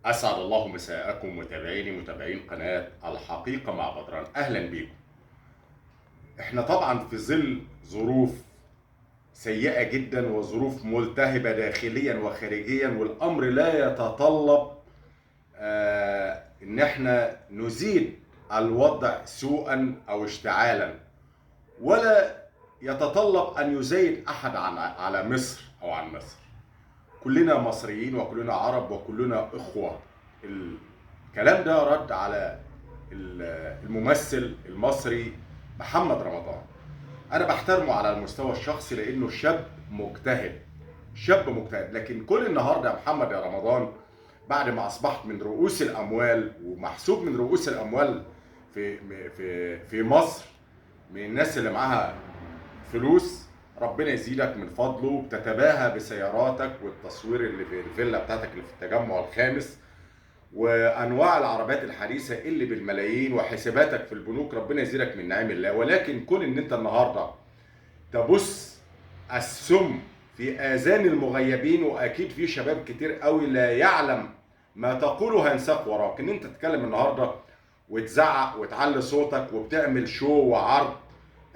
أسعد الله مساءكم متابعين قناة الحقيقة مع بدران. أهلا بيكم. احنا طبعا في ظل ظروف سيئة جدا وظروف ملتهبة داخليا وخارجيا، والأمر لا يتطلب ان احنا نزيد الوضع سوءا او اشتعالا، ولا يتطلب ان يزايد احد على مصر او عن مصر. كلنا مصريين وكلنا عرب وكلنا اخوة. الكلام ده رد على الممثل المصري محمد رمضان. انا بحترمه على المستوى الشخصي لانه شاب مجتهد، لكن كل النهارده يا محمد يا رمضان، بعد ما اصبحت من رؤوس الاموال ومحسوب من رؤوس الاموال في مصر، من الناس اللي معاها فلوس ربنا يزيدك من فضله، بتتباهى بسياراتك والتصوير اللي في الفيلا بتاعتك اللي في التجمع الخامس وانواع العربيات الحديثه اللي بالملايين وحساباتك في البنوك، ربنا يزيدك من نعيم الله. ولكن كون ان انت النهارده تبص السم في اذان المغيبين، واكيد في شباب كتير قوي لا يعلم ما تقوله هينساق وراك، ان انت تتكلم النهارده وتزعق وتعلي صوتك وبتعمل شو وعرض.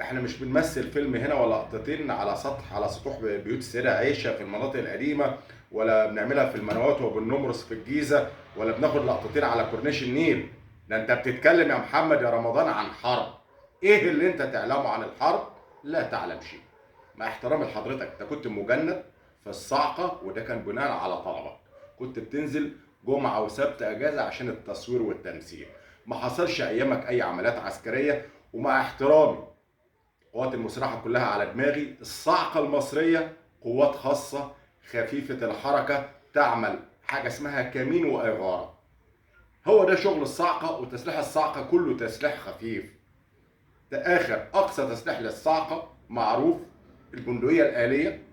احنا مش بنمثل فيلم هنا ولا لقطتين على سطوح بيوت السيده عائشه في المناطق القديمه، ولا بنعملها في المناوات وبالنمرس في الجيزه، ولا بناخد لقطتين على كورنيش النيل. ده انت بتتكلم يا محمد يا رمضان عن حرب. ايه اللي انت تعلمه عن الحرب؟ لا تعلم شيء. مع احترامي لحضرتك، انت كنت مجند في الصاعقه وده كان بناء على طلبك، كنت بتنزل جمعه وسبت اجازه عشان التصوير والتمثيل. ما حصلش ايامك اي عمليات عسكريه. ومع احترامي، القوات المسلحه كلها على دماغي، الصاعقه المصريه قوات خاصه خفيفه الحركه تعمل حاجه اسمها كمين واغاره. هو ده شغل الصاعقه، وتسليح الصاعقه كله تسليح خفيف. ده اخر اقصى تسليح للصاعقه معروف، البندقيه الاليه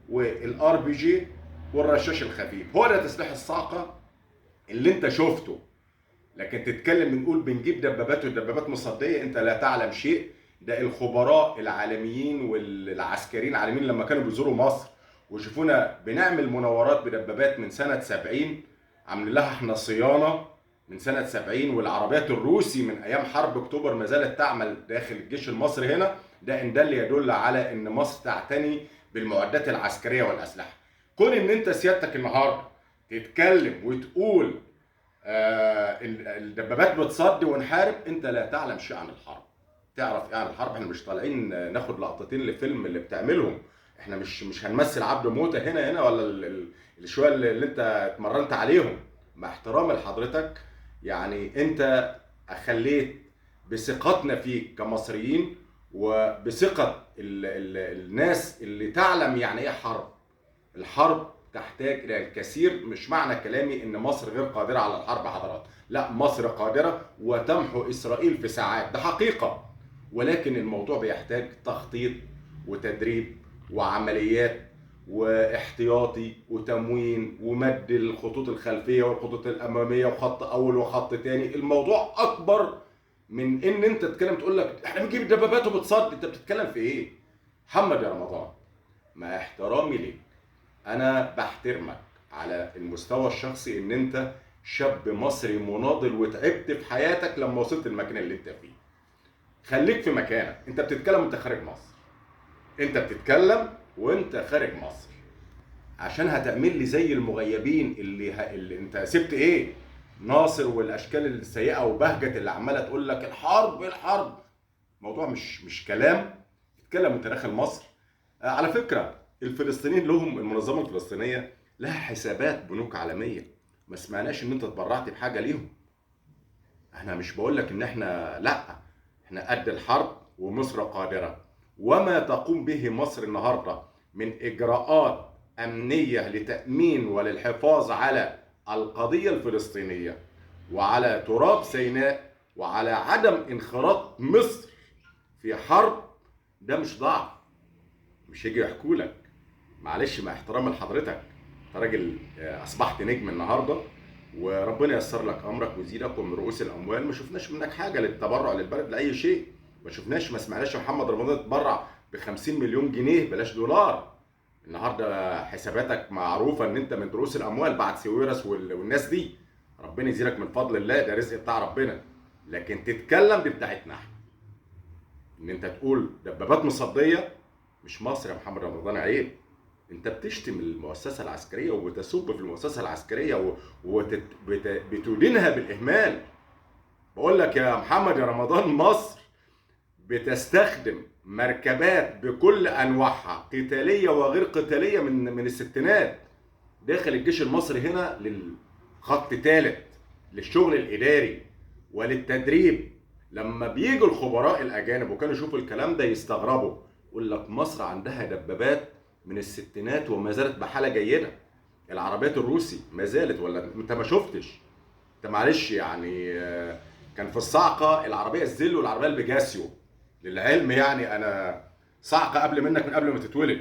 والار بي جي والرشاش الخفيف. هو ده تسليح الصاعقه اللي انت شفته. لكن تتكلم بنقول بنجيب دبابات والدبابات مصديه، انت لا تعلم شيء. ده الخبراء العالميين والعسكريين العالميين لما كانوا بيزوروا مصر وشوفونا بنعمل مناورات بدبابات من سنه 70، عاملين لها احنا صيانه من سنه 70، والعربيات الروسي من ايام حرب اكتوبر ما زالت تعمل داخل الجيش المصري هنا. ده ان دل يدل على ان مصر تعتني بالمعدات العسكريه والاسلحه. كون ان انت سيادتك النهارده تتكلم وتقول الدبابات بتصد ونحارب، انت لا تعلم شيء عن الحرب. تعرف ايه عن الحرب؟ احنا مش طالعين ناخد لقطتين لفيلم اللي بتعملهم. احنا مش هنمثل عبد موته هنا ولا الشويه اللي انت اتمرنت عليهم. مع احترامي لحضرتك، يعني انت خليت بثقتنا فيك كمصريين وبثقه الناس اللي تعلم يعني ايه حرب. الحرب تحتاج الى الكثير. مش معنى كلامي ان مصر غير قادره على الحرب حضرات، لا، مصر قادره وتمحو اسرائيل في ساعات، ده حقيقه. ولكن الموضوع بيحتاج تخطيط وتدريب وعمليات واحتياطي وتموين ومد الخطوط الخلفيه والخطوط الاماميه وخط اول وخط تاني. الموضوع اكبر من ان انت تتكلم تقول لك احنا بنجيب الدبابات وبتصد. انت بتتكلم في ايه؟ محمد يا رمضان، مع احترامي ليك، انا بحترمك على المستوى الشخصي ان انت شاب مصري مناضل وتعبت في حياتك لما وصلت المكان اللي انت فيه. خليك في مكانك. انت بتتكلم وانت خارج مصر، انت بتتكلم وانت خارج مصر، عشان هتعمل لي زي المغيبين اللي انت سبت ايه؟ ناصر والاشكال السيئه وبهجت اللي عماله تقول لك الحرب الحرب. موضوع مش كلام. اتكلم وانت داخل مصر. على فكره، الفلسطينيين لهم المنظمه الفلسطينيه لها حسابات بنوك عالميه. ما سمعناش ان انت اتبرعت بحاجه ليهم. احنا مش بقول لك ان احنا لا، احنا قد الحرب ومصر قادره. وما تقوم به مصر النهارده من اجراءات امنيه لتامين وللحفاظ على القضيه الفلسطينيه وعلى تراب سيناء وعلى عدم انخراط مصر في حرب، ده مش ضعف. مش هيجي يحكوا لك. معلش، مع احترام لحضرتك، انت راجل اصبحت نجم النهارده، وربنا ييسر لك امرك ويزيدك ومن رؤوس الاموال. ما شفناش منك حاجه للتبرع للبلد لاي شيء. ما سمعناش محمد رمضان اتبرع ب 50 مليون جنيه، بلاش دولار. النهارده حساباتك معروفه ان انت من رؤوس الاموال بعد سويرس والناس دي. ربنا يزيدك من فضل الله، ده رزق بتاع ربنا. لكن تتكلم دي بتاعتنا احنا. ان انت تقول دبابات مصديه، مش مصر يا محمد رمضان، عيب. انت بتشتم المؤسسه العسكريه وبتسب في المؤسسه العسكريه وبتدينها بالاهمال. بقول لك يا محمد يا رمضان، مصر بتستخدم مركبات بكل انواعها، قتاليه وغير قتاليه، من الستينات داخل الجيش المصري هنا للخط ثالث، للشغل الاداري وللتدريب. لما بيجوا الخبراء الاجانب وكانوا يشوفوا الكلام ده يستغربوا، يقول لك مصر عندها دبابات من الستينات وما زالت بحاله جيده. العربيات الروسي ما زالت، ولا انت ما شفتش؟ انت معلش يعني، كان في الصاعقه العربيه الزل والعربيه البيجاسيو. للعلم يعني انا صاعقه قبل منك، من قبل ما تتولد،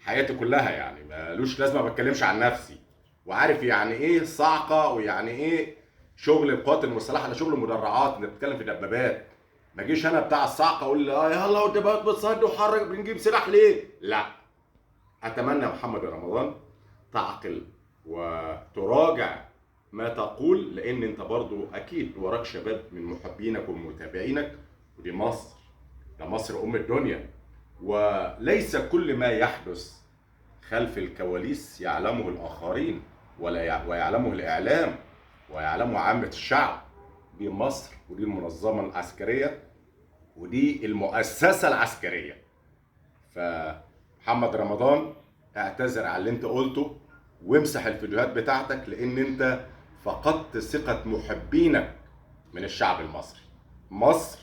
حياتي كلها يعني ملوش لازمه، ما بتكلمش عن نفسي. وعارف يعني ايه صاعقه ويعني ايه شغل القوات المسلحه، على شغل مدرعات. انت بتتكلم في دبابات. ما جيش انا بتاع الصاعقه اقول لي يلا والدبابات بتصد وحرك بنجيب سلاح ليه؟ لا. اتمنى يا محمد رمضان تعقل وتراجع ما تقول، لان انت برضو اكيد وراك شباب من محبينك ومتابعينك، ودي مصر، ده مصر ام الدنيا. وليس كل ما يحدث خلف الكواليس يعلمه الاخرين ويعلمه الاعلام ويعلمه عامه الشعب. دي مصر، ودي المنظمه العسكريه، ودي المؤسسه العسكريه. فمحمد رمضان، اعتذر على اللي انت قلته وامسح الفيديوهات بتاعتك، لان انت فقدت ثقة محبينك من الشعب المصري. مصر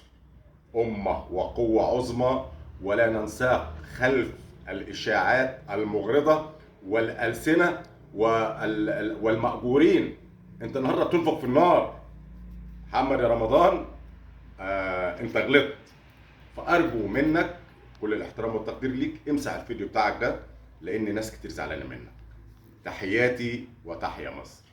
أمة وقوة عظمى، ولا ننساق خلف الإشاعات المغرضة والألسنة والمأجورين. انت النهارده بتنفخ في النار. محمد يا رمضان، انت غلطت، فأرجو منك كل الاحترام والتقدير ليك، امسح الفيديو بتاعك ده، لأن ناس كتير زعلانة منك. تحياتي وتحيا مصر.